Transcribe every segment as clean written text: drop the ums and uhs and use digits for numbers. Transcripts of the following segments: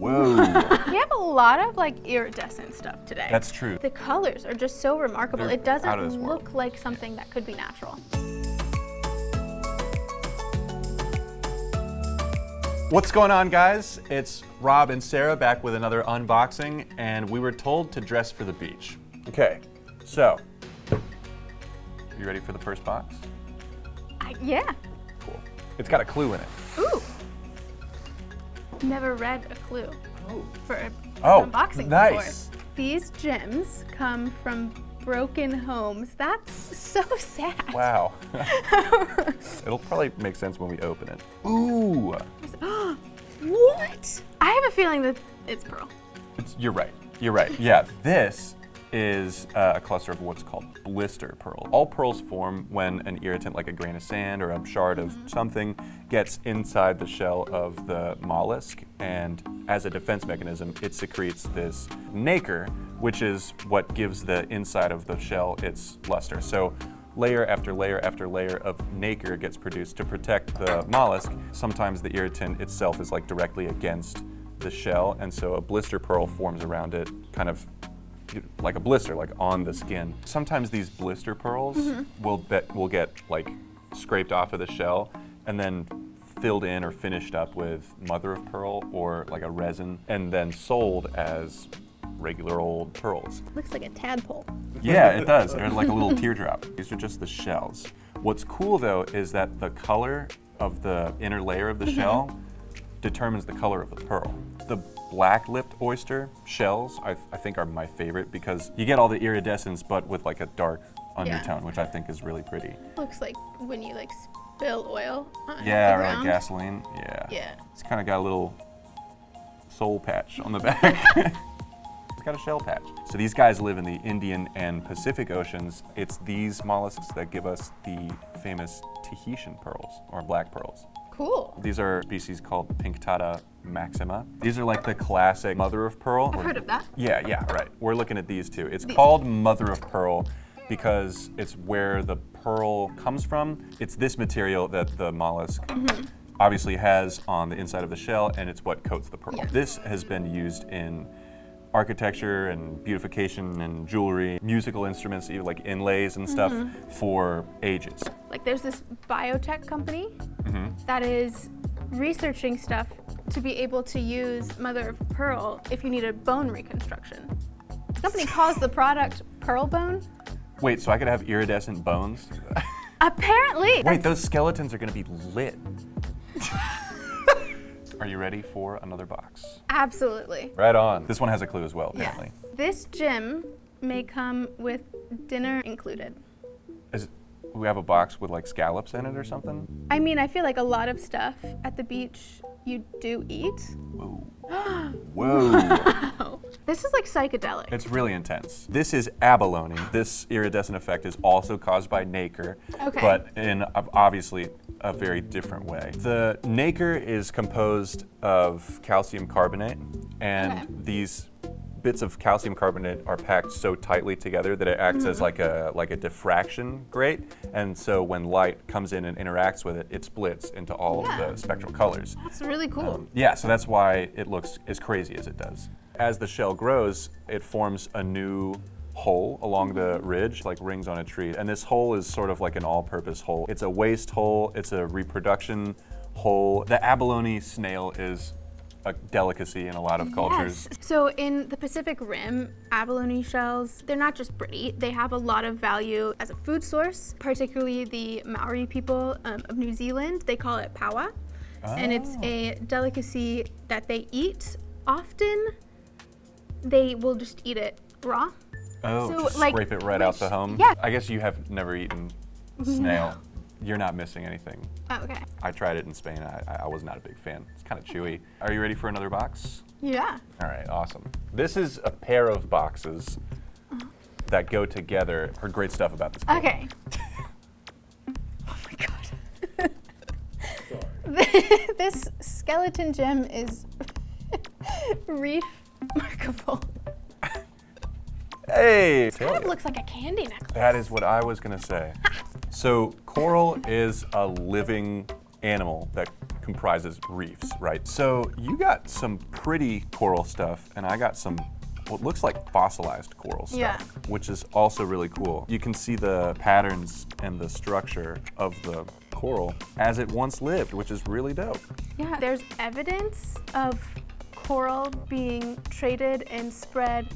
Whoa. We have a lot of like iridescent stuff today. That's true. The colors are just so remarkable. They're it doesn't out of this world. look like something that could be natural. What's going on, guys? It's Rob and Sarah back with another unboxing, and we were told to dress for the beach. Okay, so, you ready for the first box? Yeah. Cool. It's got a clue in it. Ooh. Never read a clue for an Oh, unboxing nice. before. These gems come from broken homes. That's so sad. Wow. It'll probably make sense when we open it. Ooh. What? I have a feeling that it's pearl. You're right. You're right. Yeah, this is a cluster of what's called blister pearl. All pearls form when an irritant like a grain of sand or a shard of something gets inside the shell of the mollusk, and as a defense mechanism, it secretes this nacre, which is what gives the inside of the shell its luster. So layer after layer after layer of nacre gets produced to protect the mollusk. Sometimes the irritant itself is like directly against the shell, and so a blister pearl forms around it, kind of like a blister, like on the skin. Sometimes these blister pearls will get like scraped off of the shell and then filled in or finished up with mother of pearl or like a resin, and then sold as regular old pearls. Looks like a tadpole. Yeah, it does. They're like a little teardrop. These are just the shells. What's cool though is that the color of the inner layer of the shell determines the color of the pearl. The black-lipped oyster shells I think are my favorite because you get all the iridescence but with like a dark undertone, which I think is really pretty. Looks like when you like spill oil on the Yeah, or ground. like gasoline. Yeah. Yeah. It's kind of got a little soul patch on the back. It's got a shell patch. So these guys live in the Indian and Pacific Oceans. It's these mollusks that give us the famous Tahitian pearls, or black pearls. Cool. These are species called Pinctada maxima. These are like the classic mother of pearl. I've heard of that. Yeah, right. We're looking at these two. It's called mother of pearl because it's where the pearl comes from. It's this material that the mollusk obviously has on the inside of the shell, and it's what coats the pearl. Yeah. This has been used in architecture and beautification and jewelry, musical instruments, even like inlays and stuff for ages. Like there's this biotech company that is researching stuff to be able to use mother of pearl if you need a bone reconstruction. The company calls the product pearl bone. Wait, so I could have iridescent bones? Apparently. Wait, those skeletons are gonna be lit. Are you ready for another box? Absolutely. Right on. This one has a clue as well, apparently. This gem may come with dinner included. We have a box with like scallops in it or something? I mean, I feel like a lot of stuff at the beach you do eat. Whoa. Whoa. Oh, this is like psychedelic. It's really intense. This is abalone. This iridescent effect is also caused by nacre, but in obviously a very different way. The nacre is composed of calcium carbonate, and these bits of calcium carbonate are packed so tightly together that it acts as like a diffraction grate, and so when light comes in and interacts with it, it splits into all of the spectral colors. That's really cool. Yeah, so that's why it looks as crazy as it does. As the shell grows, it forms a new hole along the ridge, like rings on a tree, and this hole is sort of like an all-purpose hole. It's a waste hole, it's a reproduction hole. The abalone snail is a delicacy in a lot of cultures. Yes. So in the Pacific Rim, abalone shells, they're not just pretty, they have a lot of value as a food source, particularly the Maori people of New Zealand. They call it paua, and it's a delicacy that they eat. Often, they will just eat it raw. Oh, So, just like, scrape it right out the home? Yeah. I guess you have never eaten snail. You're not missing anything. Oh, okay. I tried it in Spain. I was not a big fan. It's kind of chewy. Are you ready for another box? Yeah. All right, awesome. This is a pair of boxes that go together. Heard great stuff about this. Okay. Oh my god. This skeleton gem is remarkable. Hey! It kind of looks like a candy necklace. That is what I was gonna say. So coral is a living animal that comprises reefs, right? So you got some pretty coral stuff, and I got some what looks like fossilized coral stuff, which is also really cool. You can see the patterns and the structure of the coral as it once lived, which is really dope. Yeah, there's evidence of coral being traded and spread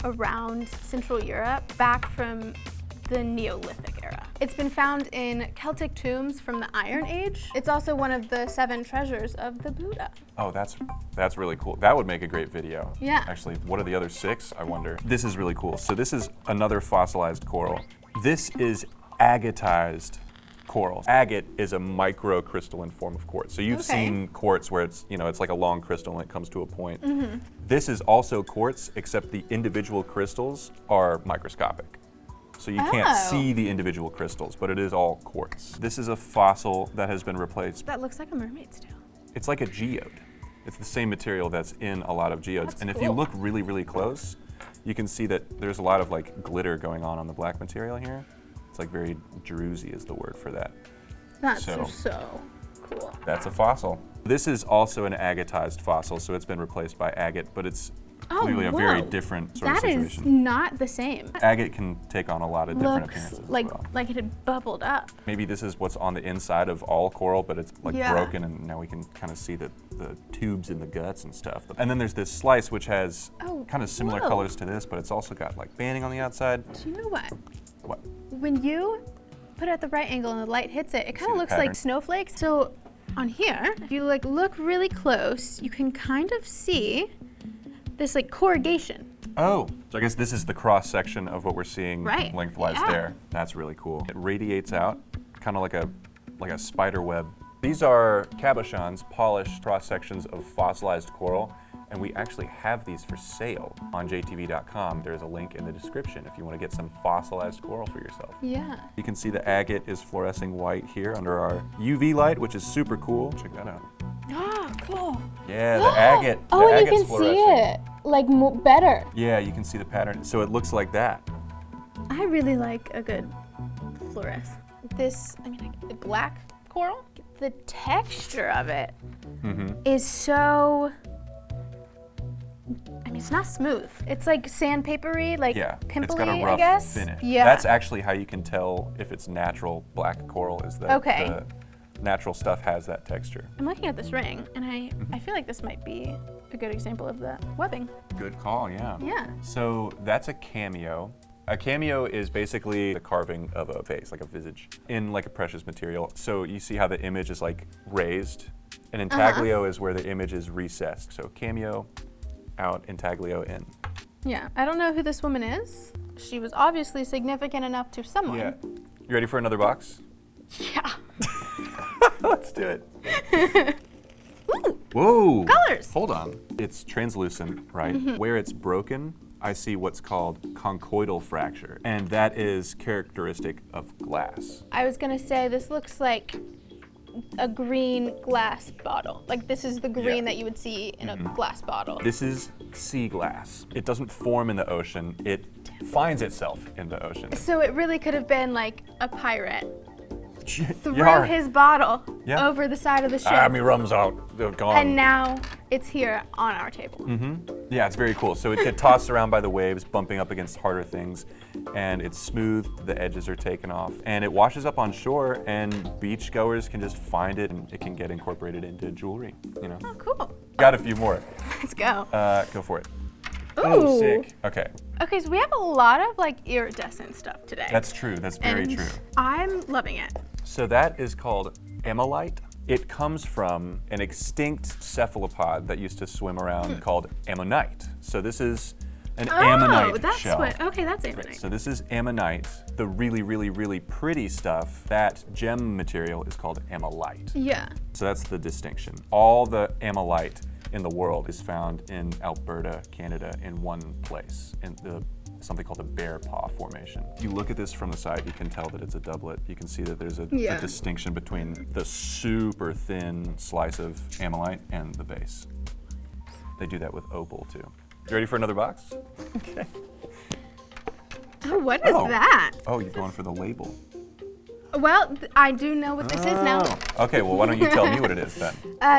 around Central Europe back from the Neolithic era. It's been found in Celtic tombs from the Iron Age. It's also one of the 7 treasures of the Buddha. Oh, that's really cool. That would make a great video. Yeah. Actually, what are the other 6? I wonder. This is really cool. So this is another fossilized coral. This is agatized coral. Agate is a microcrystalline form of quartz. So you've seen quartz where it's, it's like a long crystal and it comes to a point. This is also quartz, except the individual crystals are microscopic. So you can't see the individual crystals, but it is all quartz. This is a fossil that has been replaced. That looks like a mermaid's tail. It's like a geode. It's the same material that's in a lot of geodes. And if you look really, really close, you can see that there's a lot of like glitter going on the black material here. It's like very druzy is the word for that. That's so cool. That's a fossil. This is also an agatized fossil, so it's been replaced by agate, but it's clearly a very different sort of situation. That is not the same. Agate can take on a lot of different appearances. Like it had bubbled up. Maybe this is what's on the inside of all coral, but it's like broken, and now we can kind of see the tubes in the guts and stuff. And then there's this slice which has kind of similar colors to this, but it's also got like banding on the outside. Do you know what? What? When you put it at the right angle and the light hits it, it kind of looks like snowflakes. So on here, if you like look really close, you can kind of see this like corrugation. Oh, so I guess this is the cross section of what we're seeing lengthwise there. That's really cool. It radiates out, kind of like a spider web. These are cabochons, polished cross sections of fossilized coral, and we actually have these for sale on jtv.com. There's a link in the description if you want to get some fossilized coral for yourself. Yeah. You can see the agate is fluorescing white here under our UV light, which is super cool. Check that out. Oh, cool. Yeah, the agate. Oh, the and you agate's can see it like better. Yeah, you can see the pattern. So it looks like that. I really like a good fluoresce. This, the black coral, the texture of it is so, it's not smooth. It's like sandpapery, like pimply, it's got a rough I guess. finish. Yeah. That's actually how you can tell if it's natural black coral, is that the natural stuff has that texture. I'm looking at this ring, and I feel like this might be a good example of the webbing. Good call, yeah. Yeah. So that's a cameo. A cameo is basically the carving of a face, like a visage, in like a precious material. So you see how the image is like raised, and intaglio is where the image is recessed. So cameo out, intaglio in. Yeah, I don't know who this woman is. She was obviously significant enough to someone. Yeah. You ready for another box? Yeah. Let's do it. Ooh, whoa. Colors. Hold on. It's translucent, right? Where it's broken, I see what's called conchoidal fracture, and that is characteristic of glass. I was gonna say this looks like a green glass bottle. Like this is the green that you would see in a glass bottle. This is sea glass. It doesn't form in the ocean. It finds itself in the ocean. So it really could have been like a pirate threw Yar. his bottle over the side of the ship. Me rum's out. They're gone. And now it's here on our table. Yeah, it's very cool. So it gets tossed around by the waves, bumping up against harder things, and it's smooth, the edges are taken off, and it washes up on shore, and beachgoers can just find it, and it can get incorporated into jewelry, Oh, cool. Got a few more. Let's go. Go for it. Ooh. Oh, sick. Okay. Okay, so we have a lot of like iridescent stuff today. That's true. That's very true. I'm loving it. So that is called Ammolite. It comes from an extinct cephalopod that used to swim around called ammonite. So this is an ammonite that's shell. Okay, that's ammonite. So this is ammonite. The really, really, really pretty stuff, that gem material is called ammolite. Yeah. So that's the distinction. All the ammolite in the world is found in Alberta, Canada, in one place, in something called the Bear Paw Formation. If you look at this from the side, you can tell that it's a doublet. You can see that there's a distinction between the super thin slice of ammolite and the base. They do that with opal too. You ready for another box? Okay. Oh, what is that? Oh, you're going for the label. Well, I do know what this is now. Okay, well, why don't you tell me what it is then?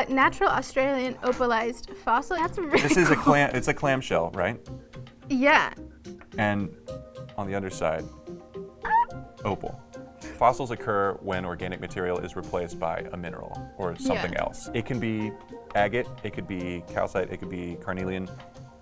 Natural Australian opalized fossil. That's really This is cool. it's a clamshell, right? Yeah. And on the underside, opal. Fossils occur when organic material is replaced by a mineral or something else. It can be agate, it could be calcite, it could be carnelian,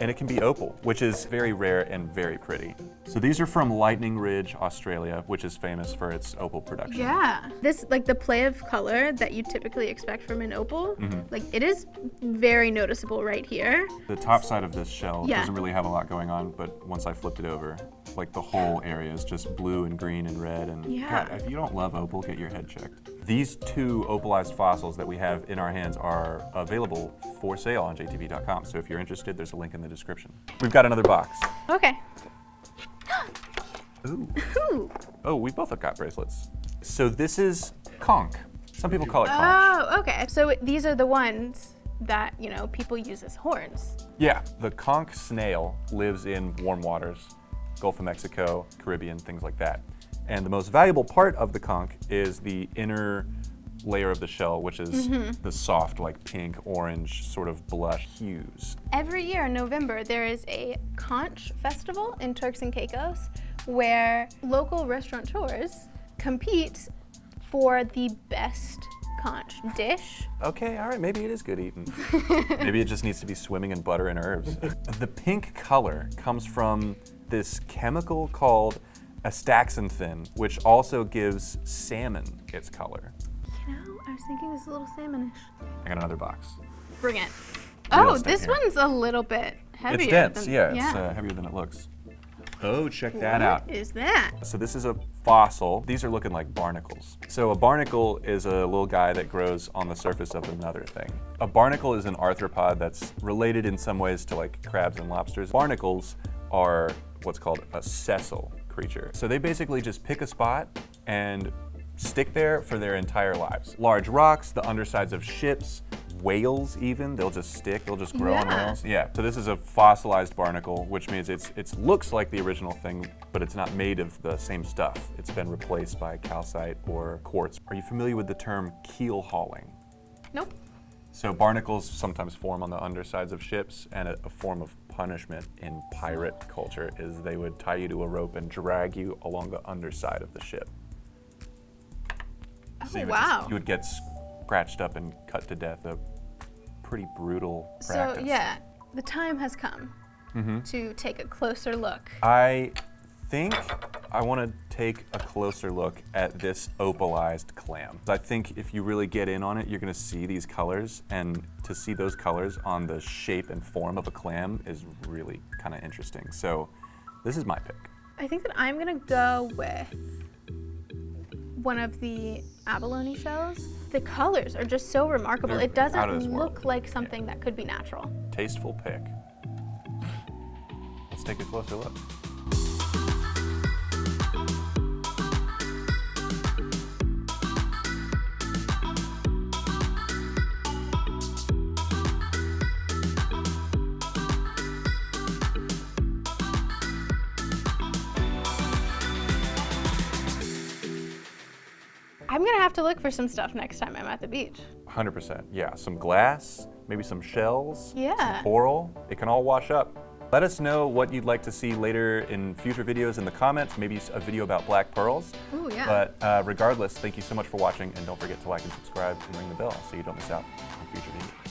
and it can be opal, which is very rare and very pretty. So these are from Lightning Ridge, Australia, which is famous for its opal production. Yeah. This, like the play of color that you typically expect from an opal, like it is very noticeable right here. The top side of this shell doesn't really have a lot going on, but once I flipped it over, like the whole area is just blue and green and red. And God, if you don't love opal, get your head checked. These two opalized fossils that we have in our hands are available for sale on jtv.com. So if you're interested, there's a link in the description. We've got another box. Okay. Ooh. Ooh. Oh, we both have got bracelets. So this is conch. Some people call it conch. Oh, okay. So these are the ones that, you know, people use as horns. Yeah, the conch snail lives in warm waters, Gulf of Mexico, Caribbean, things like that. And the most valuable part of the conch is the inner layer of the shell, which is the soft, like pink, orange, sort of blush hues. Every year in November, there is a Conch festival in Turks and Caicos where local restaurateurs compete for the best conch dish. Okay, all right, maybe it is good eating. Maybe it just needs to be swimming in butter and herbs. The pink color comes from this chemical called astaxanthin, which also gives salmon its color. You know, I was thinking this is a little salmonish. I got another box. Bring it. Real Oh, estate this here. one's a little bit heavier. It's dense, than, yeah, it's heavier than it looks. Oh, check that out. What is that? So this is a fossil. These are looking like barnacles. So a barnacle is a little guy that grows on the surface of another thing. A barnacle is an arthropod that's related in some ways to like crabs and lobsters. Barnacles are what's called a sessile creature. So they basically just pick a spot and stick there for their entire lives. Large rocks, the undersides of ships, whales even, they'll just stick, they'll just grow on whales. Yeah, so this is a fossilized barnacle, which means it looks like the original thing, but it's not made of the same stuff. It's been replaced by calcite or quartz. Are you familiar with the term keel hauling? Nope. So barnacles sometimes form on the undersides of ships, and a form of punishment in pirate culture is they would tie you to a rope and drag you along the underside of the ship. So you would get scratched up and cut to death. A pretty brutal practice. So yeah, the time has come to take a closer look. I think I want to take a closer look at this opalized clam. I think if you really get in on it, you're going to see these colors, and to see those colors on the shape and form of a clam is really kind of interesting. So this is my pick. I think that I'm gonna go with one of the abalone shells. The colors are just so remarkable. They're it doesn't out of this look world. like something that could be natural. Tasteful pick. Let's take a closer look. I'm gonna have to look for some stuff next time I'm at the beach. 100%, yeah. Some glass, maybe some shells, Yeah. some coral. It can all wash up. Let us know what you'd like to see later in future videos in the comments, maybe a video about black pearls. Ooh, yeah. But regardless, thank you so much for watching, and don't forget to like and subscribe and ring the bell so you don't miss out on future videos.